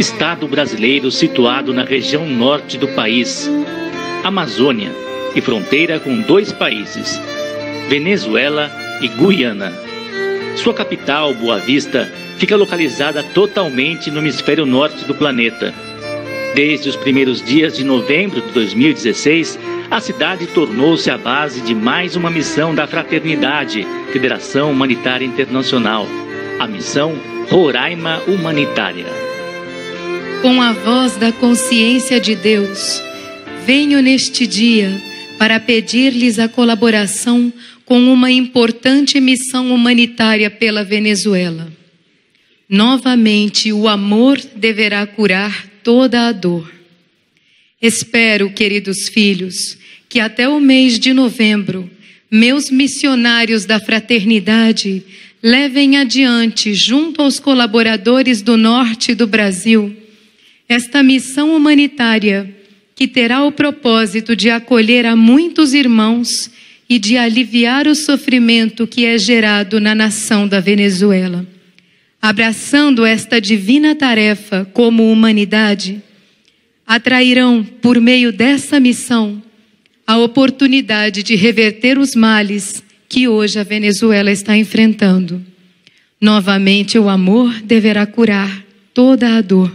estado brasileiro situado na região norte do país, Amazônia, e fronteira com 2 países, Venezuela e Guiana. Sua capital, Boa Vista, fica localizada totalmente no hemisfério norte do planeta. Desde os primeiros dias de novembro de 2016, a cidade tornou-se a base de mais uma missão da Fraternidade, Federação Humanitária Internacional, a missão Roraima Humanitária. Com a voz da consciência de Deus, venho neste dia para pedir-lhes a colaboração com uma importante missão humanitária pela Venezuela. Novamente, o amor deverá curar toda a dor. Espero, queridos filhos, que até o mês de novembro, meus missionários da fraternidade levem adiante, junto aos colaboradores do norte do Brasil, esta missão humanitária que terá o propósito de acolher a muitos irmãos e de aliviar o sofrimento que é gerado na nação da Venezuela. Abraçando esta divina tarefa como humanidade, atrairão, por meio dessa missão, a oportunidade de reverter os males que hoje a Venezuela está enfrentando. Novamente, o amor deverá curar toda a dor.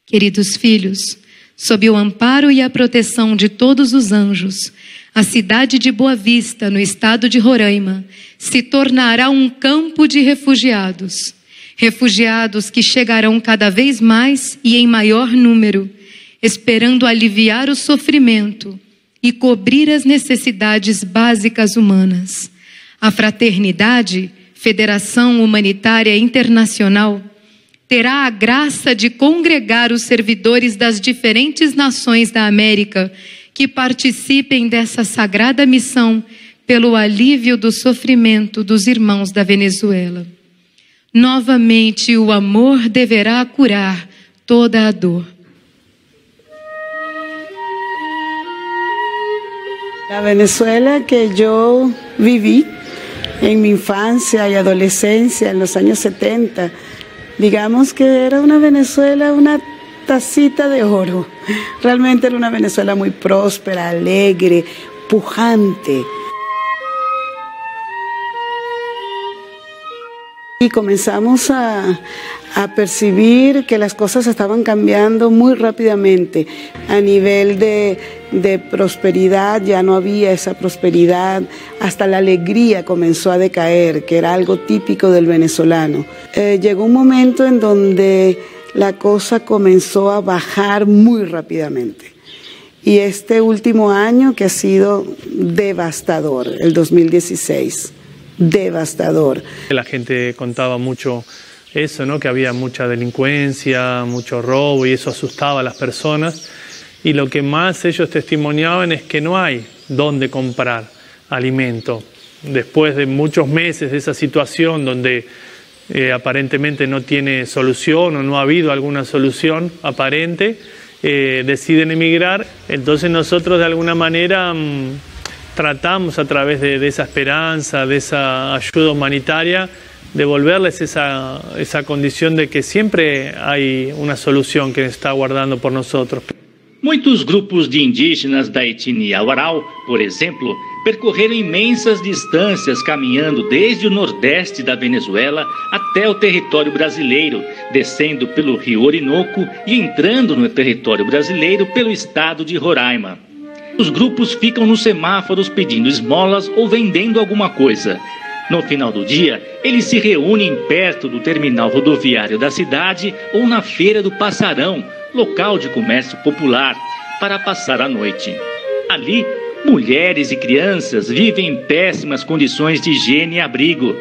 Queridos filhos, sob o amparo e a proteção de todos os anjos, a cidade de Boa Vista, no estado de Roraima, se tornará um campo de refugiados. Refugiados que chegarão cada vez mais e em maior número, esperando aliviar o sofrimento e cobrir as necessidades básicas humanas. A Fraternidade, Federação Humanitária Internacional, terá a graça de congregar os servidores das diferentes nações da América que participem dessa sagrada missão pelo alívio do sofrimento dos irmãos da Venezuela. Novamente, o amor deverá curar toda a dor. La Venezuela que yo viví en mi infancia y adolescencia en los años 70, digamos que era una Venezuela, una tacita de oro. Realmente era una Venezuela muy próspera, alegre, pujante. Y comenzamos a percibir que las cosas estaban cambiando muy rápidamente. A nivel de prosperidad ya no había esa prosperidad, hasta la alegría comenzó a decaer, que era algo típico del venezolano. Llegó un momento en donde la cosa comenzó a bajar muy rápidamente. Y este último año que ha sido devastador, el 2016, devastador. La gente contaba mucho eso, ¿no? Que había mucha delincuencia, mucho robo y eso asustaba a las personas. Y lo que más ellos testimoniaban es que no hay dónde comprar alimento. Después de muchos meses de esa situación donde aparentemente no tiene solución o no ha habido alguna solución aparente, deciden emigrar. Entonces nosotros de alguna manera tratamos a través de esa esperanza, de esa ayuda humanitaria, devolverles esa condición de que siempre hay una solución que está aguardando por nosotros. Muitos grupos de indígenas da etnia Warao, por exemplo, percorreram imensas distâncias caminhando desde o nordeste da Venezuela até o território brasileiro, descendo pelo rio Orinoco e entrando no território brasileiro pelo estado de Roraima. Os grupos ficam nos semáforos pedindo esmolas ou vendendo alguma coisa. No final do dia, eles se reúnem perto do terminal rodoviário da cidade ou na Feira do Passarão, local de comércio popular, para passar a noite. Ali, mulheres e crianças vivem em péssimas condições de higiene e abrigo.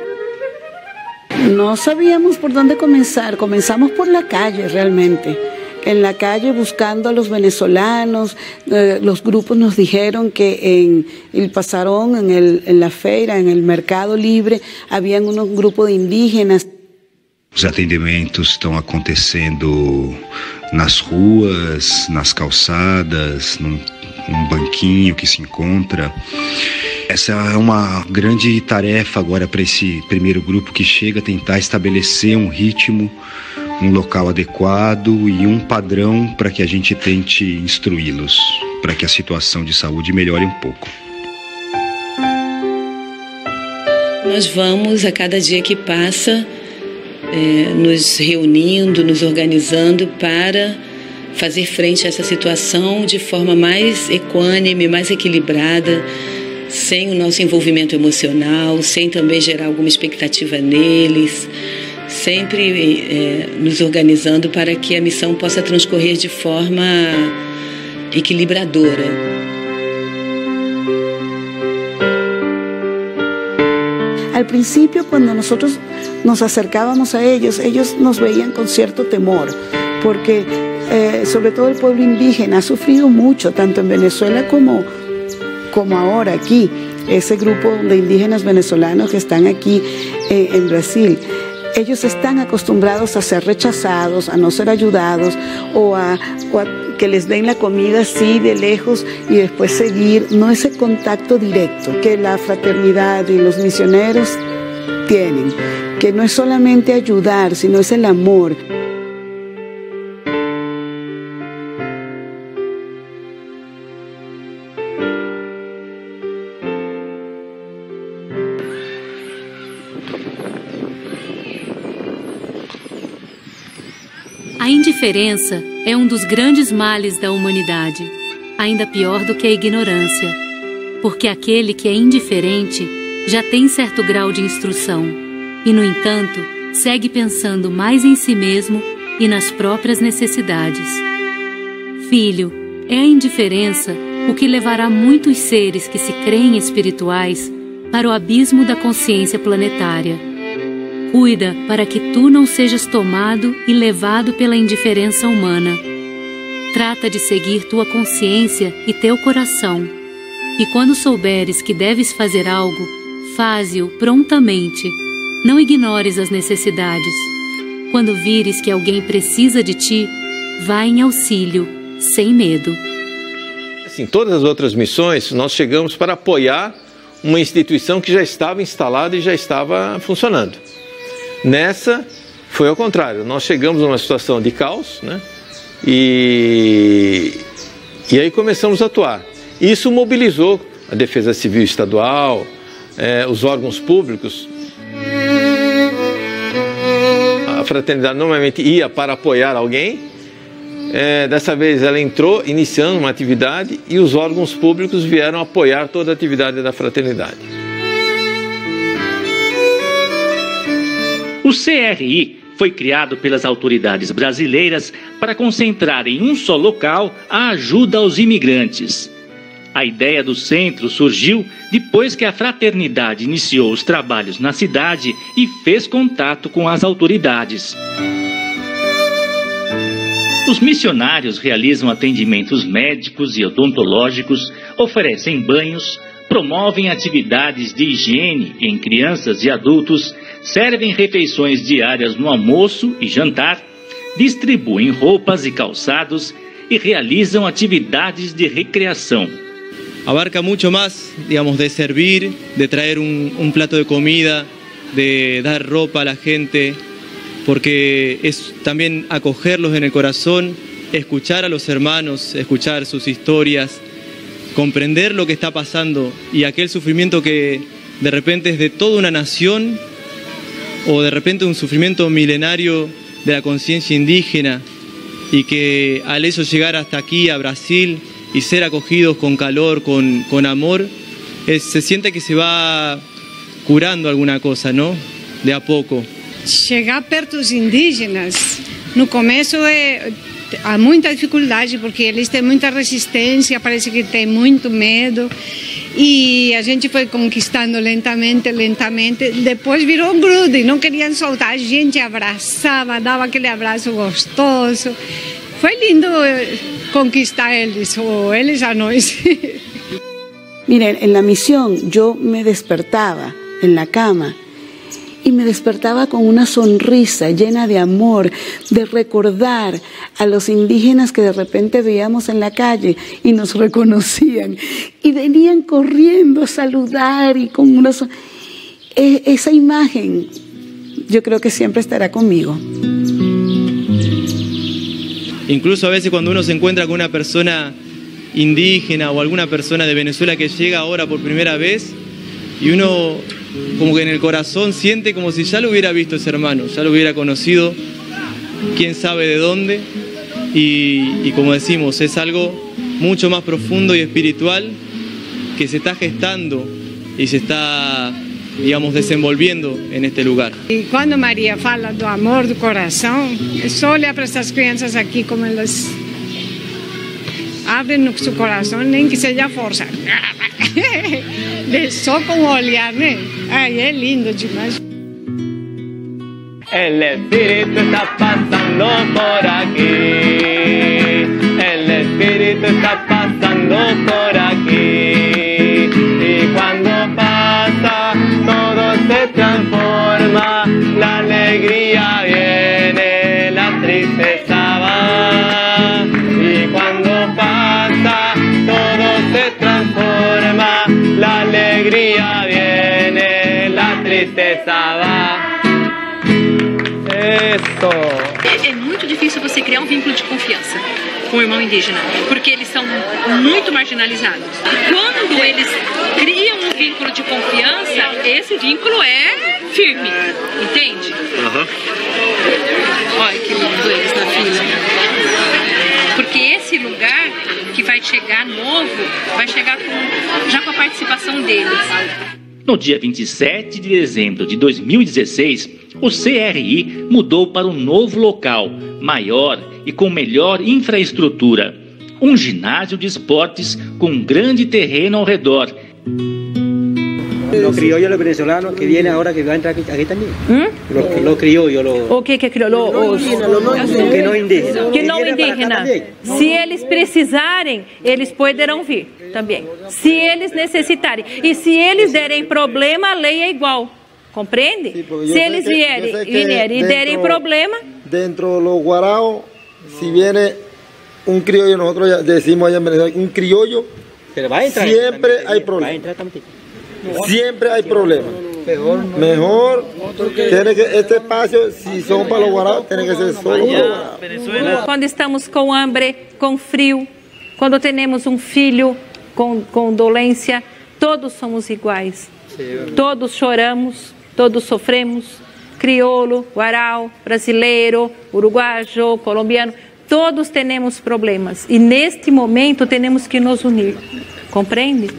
No sabíamos por dónde comenzar, comenzamos por la calle realmente. En la calle buscando a los venezolanos, los grupos nos dijeron que en el Pasarón, en la feira, en el mercado libre, habían unos grupos de indígenas. Os atendimentos estão acontecendo nas ruas, nas calçadas, num banquinho que se encontra. Essa é uma grande tarefa agora para esse primeiro grupo que chega a tentar estabelecer um ritmo, local adequado e padrão para que a gente tente instruí-los, para que a situação de saúde melhore um pouco. Nós vamos, a cada dia que passa, nos reunindo, nos organizando para fazer frente a essa situação de forma mais equânime, mais equilibrada, sem o nosso envolvimento emocional, sem também gerar alguma expectativa neles, sempre nos organizando para que a missão possa transcorrer de forma equilibradora. Al principio, cuando nosotros nos acercábamos a ellos nos veían con cierto temor, porque sobre todo el pueblo indígena ha sufrido mucho, tanto en Venezuela como ahora aquí, ese grupo de indígenas venezolanos que están aquí en Brasil. Ellos están acostumbrados a ser rechazados, a no ser ayudados o a que les den la comida así de lejos y después seguir, no ese contacto directo que la fraternidad y los misioneros tienen, que no es solamente ayudar, sino es el amor. A indiferença é um dos grandes males da humanidade, ainda pior do que a ignorância, porque aquele que é indiferente já tem certo grau de instrução e, no entanto, segue pensando mais em si mesmo e nas próprias necessidades. Filho, é a indiferença o que levará muitos seres que se creem espirituais para o abismo da consciência planetária. Cuida para que tu não sejas tomado e levado pela indiferença humana. Trata de seguir tua consciência e teu coração. E quando souberes que deves fazer algo, faze-o prontamente. Não ignores as necessidades. Quando vires que alguém precisa de ti, vá em auxílio, sem medo. Em todas as outras missões, nós chegamos para apoiar uma instituição que já estava instalada e já estava funcionando. Nessa, foi ao contrário, nós chegamos numa situação de caos, né? E aí começamos a atuar. Isso mobilizou a Defesa Civil Estadual, os órgãos públicos. A fraternidade normalmente ia para apoiar alguém, dessa vez ela entrou iniciando uma atividade e os órgãos públicos vieram apoiar toda a atividade da fraternidade. O CRI foi criado pelas autoridades brasileiras para concentrar em um só local a ajuda aos imigrantes. A ideia do centro surgiu depois que a fraternidade iniciou os trabalhos na cidade e fez contato com as autoridades. Os missionários realizam atendimentos médicos e odontológicos, oferecem banhos, promovem atividades de higiene em crianças e adultos, servem refeições diárias no almoço e jantar, distribuem roupas e calçados e realizam atividades de recreação. Abarca mucho más, digamos, de servir, de traer un plato de comida, de dar ropa a la gente, porque es también acogerlos en el corazón, escuchar a los hermanos, escuchar sus historias, comprender lo que está pasando y aquel sufrimiento que de repente es de toda una nación o de repente un sufrimiento milenario de la conciencia indígena y que al eso llegar hasta aquí a Brasil y ser acogidos con calor, con amor, se siente que se va curando alguna cosa, ¿no? De a pouco. Chegar perto dos indígenas, no começo há muita dificuldade, porque eles têm muita resistência, parece que têm muito medo, e a gente foi conquistando lentamente, depois virou um grude, não queriam soltar, a gente abraçava, dava aquele abraço gostoso, foi lindo conquistar eles, ou eles a nós. Miren, en la misión yo me despertaba en la cama y me despertaba con una sonrisa llena de amor, de recordar a los indígenas que de repente veíamos en la calle y nos reconocían y venían corriendo a saludar y con una esa imagen yo creo que siempre estará conmigo. Incluso a veces cuando uno se encuentra con una persona indígena o alguna persona de Venezuela que llega ahora por primera vez, y uno como que en el corazón siente como si ya lo hubiera visto ese hermano, ya lo hubiera conocido, quién sabe de dónde, y como decimos, es algo mucho más profundo y espiritual que se está gestando y se está, digamos, desenvolviendo en este lugar. E quando Maria fala do amor do coração, é só olhar para essas crianças aqui como elas abrem o seu coração, nem que seja força. Só com o olhar, né? Ai, é lindo demais. El Espíritu está pasando por aquí. El Espíritu está pasando por aquí. Y cuando pasa, todo se transforma. La alegría viene, la tristeza va. Y cuando pasa, todo se transforma. La alegría viene, la tristeza va. É muito difícil você criar um vínculo de confiança com o irmão indígena, porque eles são muito marginalizados. Quando eles criam um vínculo de confiança, esse vínculo é firme, entende? Olha que lindo eles na fila. Porque esse lugar que vai chegar novo, vai chegar já com a participação deles. No dia 27 de dezembro de 2016, o CRI mudou para um novo local, maior e com melhor infraestrutura. Um ginásio de esportes com um grande terreno ao redor. Los criollos, los venezolanos que vienen ahora que van a entrar aquí también. Los criollos. O que é crioulo? Que não indígena. Que não indígena. Se eles precisarem, eles poderão vir também. Se eles necessitarem. E se eles derem problema, a lei é igual. Compreende? Sí, se eles vierem e derem problema. Dentro de los guaraos, si viene un criollo, nosotros ya decimos allá en Venezuela, un criollo, siempre hay problema. Siempre hay problema. Mejor tiene que este espacio, si son para los guaraos, tiene que ser solo para los guaraos. Quando estamos com hambre, com frio, quando temos um filho com dolência, todos somos iguais. Todos choramos, todos sofremos. Crioulo, guarau, brasileiro, uruguaio, colombiano, todos temos problemas. E neste momento temos que nos unir. Compreende?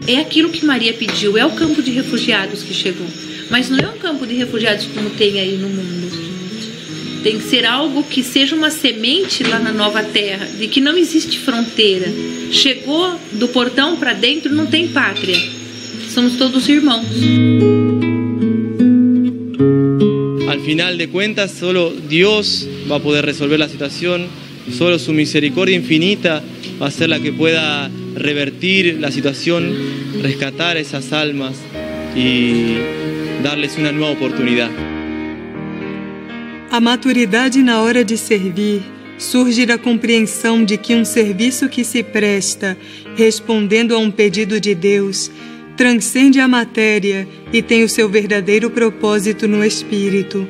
É aquilo que Maria pediu, é o campo de refugiados que chegou. Mas não é um campo de refugiados como tem aí no mundo. Tem que ser algo que seja uma semente lá na nova terra, de que não existe fronteira. Chegou do portão para dentro, não tem pátria. Somos todos irmãos. Al final de cuentas, solo Dios va a poder resolver la situación, solo su misericordia infinita va a ser la que pueda revertir la situación, rescatar esas almas e darles uma nova oportunidade. A maturidade na hora de servir surge da compreensão de que um serviço que se presta, respondendo a um pedido de Deus, transcende a matéria e tem o seu verdadeiro propósito no espírito.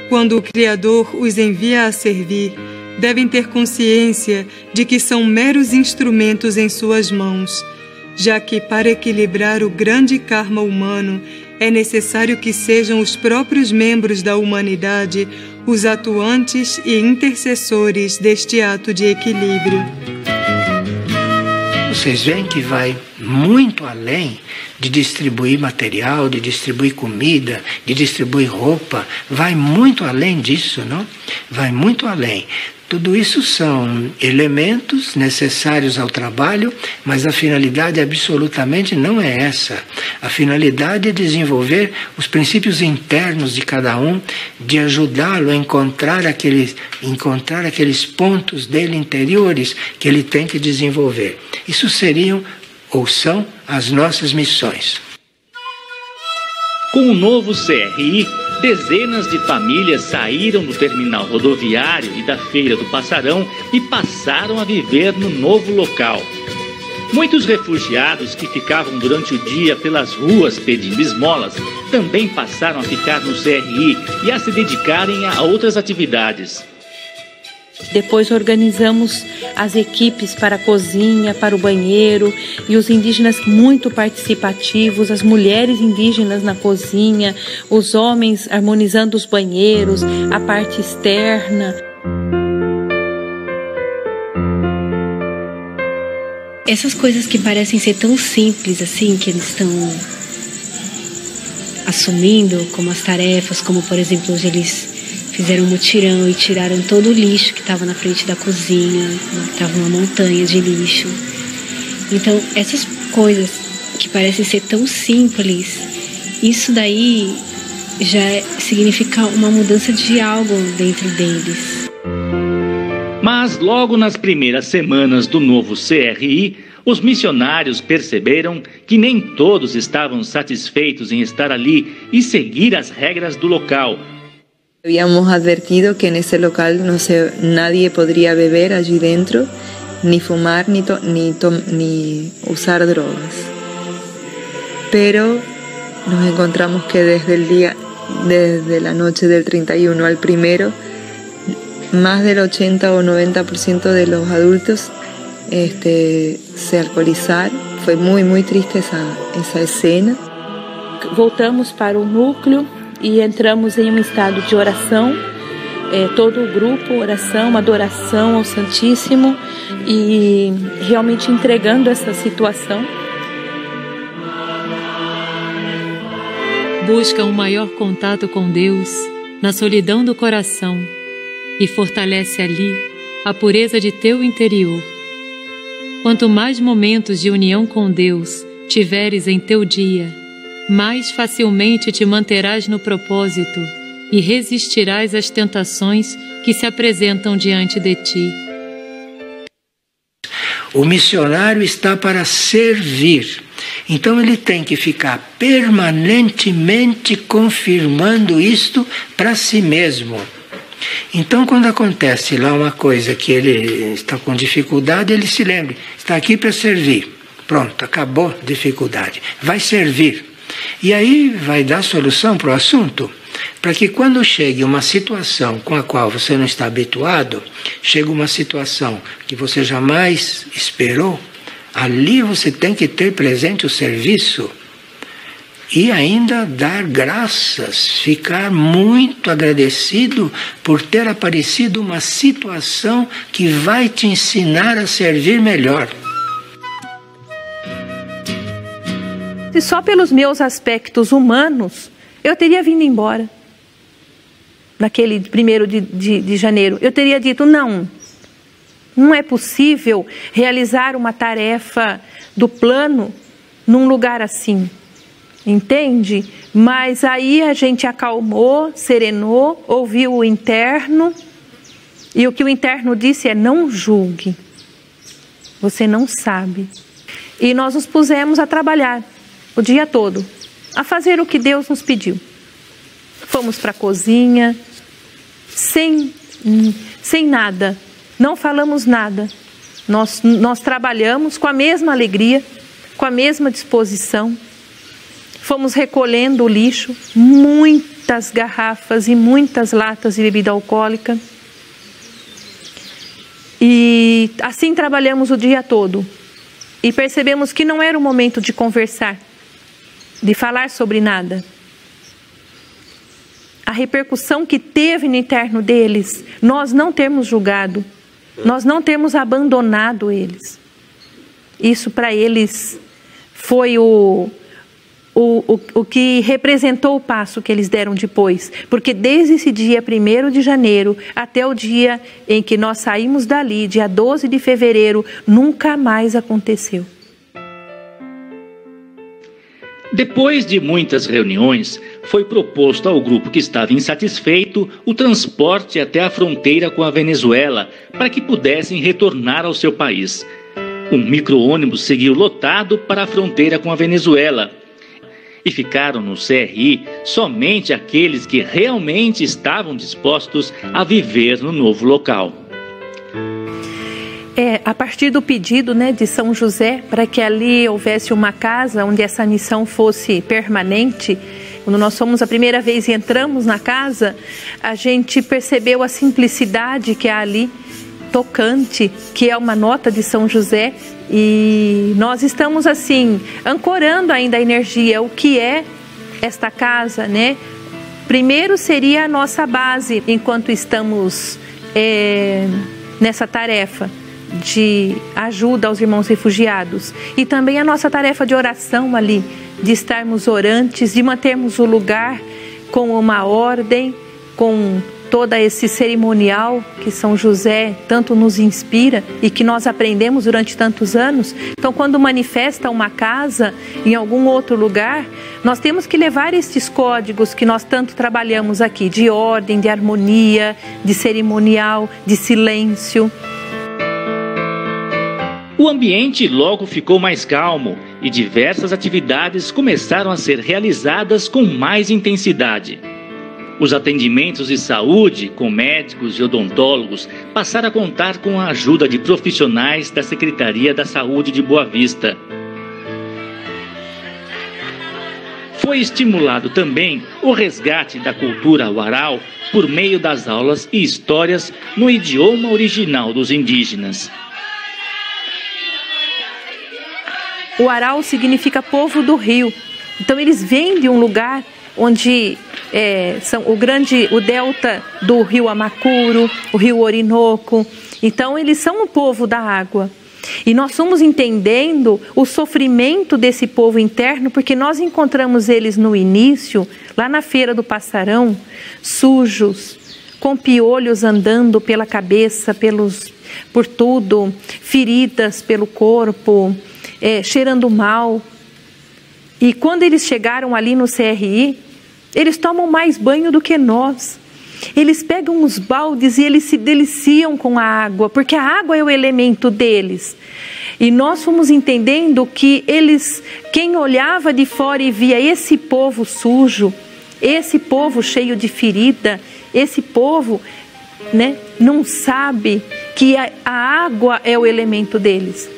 Quando o Criador os envia a servir, devem ter consciência de que são meros instrumentos em suas mãos, já que para equilibrar o grande karma humano é necessário que sejam os próprios membros da humanidade os atuantes e intercessores deste ato de equilíbrio. Vocês veem que vai muito além de distribuir material, de distribuir comida, de distribuir roupa, vai muito além disso, não? Vai muito além. Tudo isso são elementos necessários ao trabalho, mas a finalidade absolutamente não é essa. A finalidade é desenvolver os princípios internos de cada um, de ajudá-lo a encontrar aqueles pontos dele interiores que ele tem que desenvolver. Isso seriam ou são as nossas missões. Com o novo CRI, dezenas de famílias saíram do terminal rodoviário e da Feira do Passarão e passaram a viver no novo local. Muitos refugiados que ficavam durante o dia pelas ruas pedindo esmolas também passaram a ficar no CRI e a se dedicarem a outras atividades. Depois organizamos as equipes para a cozinha, para o banheiro, e os indígenas muito participativos, as mulheres indígenas na cozinha, os homens harmonizando os banheiros, a parte externa. Essas coisas que parecem ser tão simples assim, que eles estão assumindo como as tarefas, como por exemplo hoje eles fizeram um mutirão e tiraram todo o lixo que estava na frente da cozinha, que estava uma montanha de lixo. Então essas coisas que parecem ser tão simples, isso daí já significa uma mudança de algo dentro deles. Mas logo nas primeiras semanas do novo CRI, os missionários perceberam que nem todos estavam satisfeitos em estar ali e seguir as regras do local. Habíamos advertido que nesse local nadie podría beber allí dentro, ni fumar, ni usar drogas. Pero nos encontramos que desde la noche del 31 al 1, más del 80 o 90% de los adultos se alcoolizaram. Foi muito triste essa escena. Voltamos para o núcleo e entramos em um estado de oração, todo o grupo, oração, adoração ao Santíssimo, e realmente entregando essa situação. Busca um maior contato com Deus na solidão do coração e fortalece ali a pureza de teu interior. Quanto mais momentos de união com Deus tiveres em teu dia, mais facilmente te manterás no propósito e resistirás às tentações que se apresentam diante de ti. O missionário está para servir. Então ele tem que ficar permanentemente confirmando isto para si mesmo. Então, quando acontece lá uma coisa que ele está com dificuldade, ele se lembra, está aqui para servir. Pronto, acabou a dificuldade. Vai servir. E aí vai dar solução para o assunto, para que quando chegue uma situação com a qual você não está habituado, chega uma situação que você jamais esperou, ali você tem que ter presente o serviço e ainda dar graças, ficar muito agradecido por ter aparecido uma situação que vai te ensinar a servir melhor. Se só pelos meus aspectos humanos, eu teria vindo embora. Naquele 1º de janeiro, eu teria dito, não é possível realizar uma tarefa do plano num lugar assim. Entende? Mas aí a gente acalmou, serenou, ouviu o interno, e o que o interno disse é: não julgue, você não sabe. E nós nos pusemos a trabalhar o dia todo, a fazer o que Deus nos pediu. Fomos para a cozinha, sem nada, não falamos nada. Nós trabalhamos com a mesma alegria, com a mesma disposição. Fomos recolhendo o lixo, muitas garrafas e muitas latas de bebida alcoólica. E assim trabalhamos o dia todo. E percebemos que não era o momento de conversar, de falar sobre nada. A repercussão que teve no interno deles, nós não temos julgado, nós não temos abandonado eles. Isso para eles foi o que representou o passo que eles deram depois. Porque desde esse dia 1º de janeiro até o dia em que nós saímos dali, dia 12 de fevereiro, nunca mais aconteceu. Depois de muitas reuniões, foi proposto ao grupo que estava insatisfeito o transporte até a fronteira com a Venezuela para que pudessem retornar ao seu país. Um micro-ônibus seguiu lotado para a fronteira com a Venezuela. E ficaram no CRI somente aqueles que realmente estavam dispostos a viver no novo local. A partir do pedido, de São José, para que ali houvesse uma casa onde essa missão fosse permanente, quando nós fomos a primeira vez e entramos na casa, a gente percebeu a simplicidade que há ali, tocante, que é uma nota de São José, e nós estamos assim ancorando ainda a energia, o que é esta casa, né? Primeiro seria a nossa base enquanto estamos nessa tarefa de ajuda aos irmãos refugiados, e também a nossa tarefa de oração ali, de estarmos orantes, de mantermos o lugar com uma ordem, com todo esse cerimonial que São José tanto nos inspira e que nós aprendemos durante tantos anos. Então, quando manifesta uma casa em algum outro lugar, nós temos que levar estes códigos que nós tanto trabalhamos aqui, de ordem, de harmonia, de cerimonial, de silêncio. O ambiente logo ficou mais calmo e diversas atividades começaram a ser realizadas com mais intensidade. Os atendimentos de saúde com médicos e odontólogos passaram a contar com a ajuda de profissionais da Secretaria da Saúde de Boa Vista. Foi estimulado também o resgate da cultura Warao por meio das aulas e histórias no idioma original dos indígenas. O Warao significa povo do rio. Então eles vêm de um lugar onde são o delta do rio Amacuro, o rio Orinoco. Então eles são o povo da água. E nós fomos entendendo o sofrimento desse povo interno, porque nós encontramos eles no início, lá na Feira do Passarão, sujos, com piolhos andando pela cabeça, por tudo, feridas pelo corpo, cheirando mal. E quando eles chegaram ali no CRI, eles tomam mais banho do que nós. Eles pegam os baldes e eles se deliciam com a água, porque a água é o elemento deles. E nós fomos entendendo que quem olhava de fora e via esse povo sujo, esse povo cheio de ferida, esse povo, né, não sabe que a água é o elemento deles.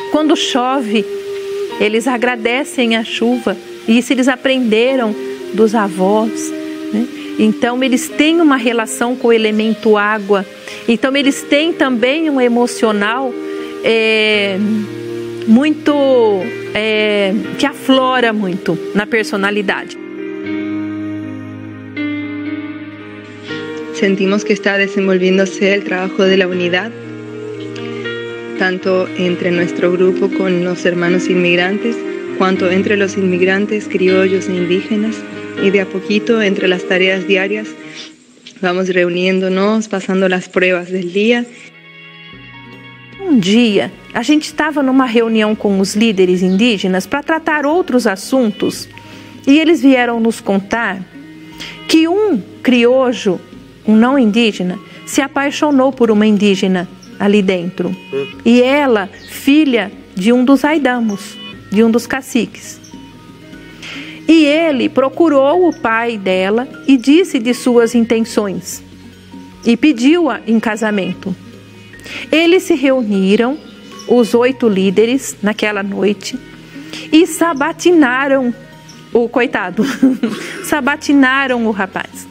Quando chove, eles agradecem a chuva. E isso eles aprenderam dos avós, né? Então eles têm uma relação com o elemento água. Então eles têm também um emocional muito que aflora muito na personalidade. Sentimos que está desenvolviéndose el trabajo de la unidad, tanto entre nuestro grupo con los hermanos inmigrantes, cuanto entre los inmigrantes criollos e indígenas, y de a poquito entre las tareas diarias vamos reuniéndonos, pasando las pruebas del día. Um dia, a gente estava numa reunião com os líderes indígenas para tratar outros assuntos, e eles vieram nos contar que um crioulo, um não indígena, se apaixonou por uma indígena ali dentro. E ela, filha de um dos aidamos, de um dos caciques. E ele procurou o pai dela e disse de suas intenções e pediu-a em casamento. Eles se reuniram, os 8 líderes, naquela noite, e sabatinaram o coitado, sabatinaram o rapaz.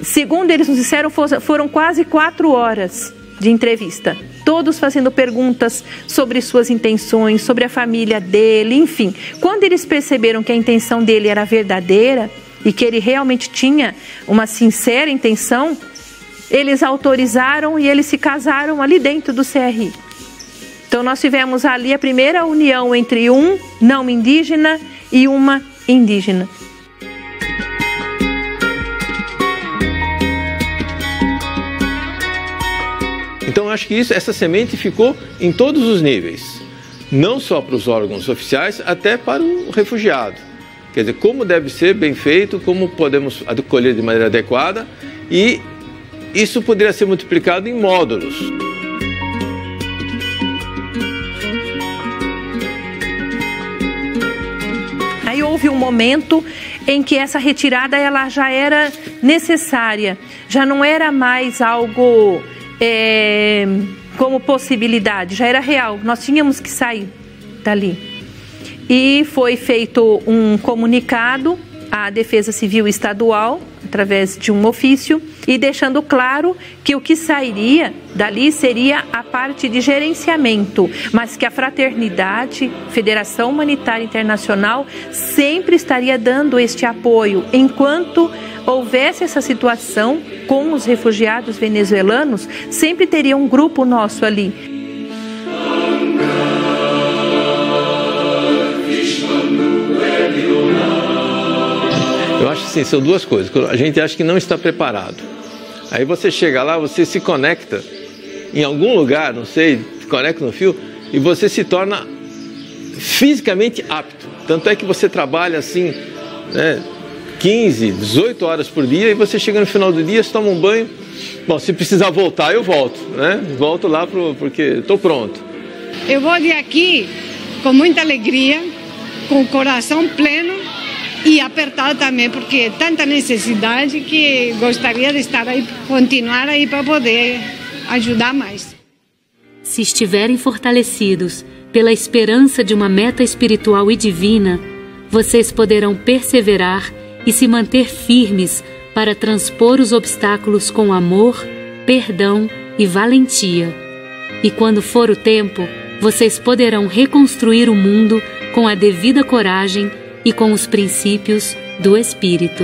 Segundo eles nos disseram, foram quase 4 horas de entrevista, todos fazendo perguntas sobre suas intenções, sobre a família dele, enfim. Quando eles perceberam que a intenção dele era verdadeira e que ele realmente tinha uma sincera intenção, eles autorizaram e eles se casaram ali dentro do CRI. Então nós tivemos ali a primeira união entre um não indígena e uma indígena. Então, acho que essa semente ficou em todos os níveis, não só para os órgãos oficiais, até para o refugiado. Quer dizer, como deve ser bem feito, como podemos acolher de maneira adequada, e isso poderia ser multiplicado em módulos. Aí houve um momento em que essa retirada ela já era necessária, já não era mais algo como possibilidade, já era real, nós tínhamos que sair dali. E foi feito um comunicado à Defesa Civil Estadual, através de um ofício, e deixando claro que o que sairia dali seria a parte de gerenciamento, mas que a Fraternidade, Federação Humanitária Internacional, sempre estaria dando este apoio enquanto houvesse essa situação com os refugiados venezuelanos. Sempre teria um grupo nosso ali. Eu acho assim, são duas coisas. A gente acha que não está preparado. Aí você chega lá, você se conecta em algum lugar, não sei, se conecta no fio, e você se torna fisicamente apto. Tanto é que você trabalha assim, né, 15, 18 horas por dia, e você chega no final do dia, você toma um banho. Bom, se precisar voltar, eu volto, né? Volto lá porque estou pronto. Eu vou de aqui com muita alegria, com o coração pleno e apertado também, porque é tanta necessidade que gostaria de estar aí, continuar aí para poder ajudar mais. Se estiverem fortalecidos pela esperança de uma meta espiritual e divina, vocês poderão perseverar e se manter firmes para transpor os obstáculos com amor, perdão e valentia. E quando for o tempo, vocês poderão reconstruir o mundo com a devida coragem e com os princípios do Espírito.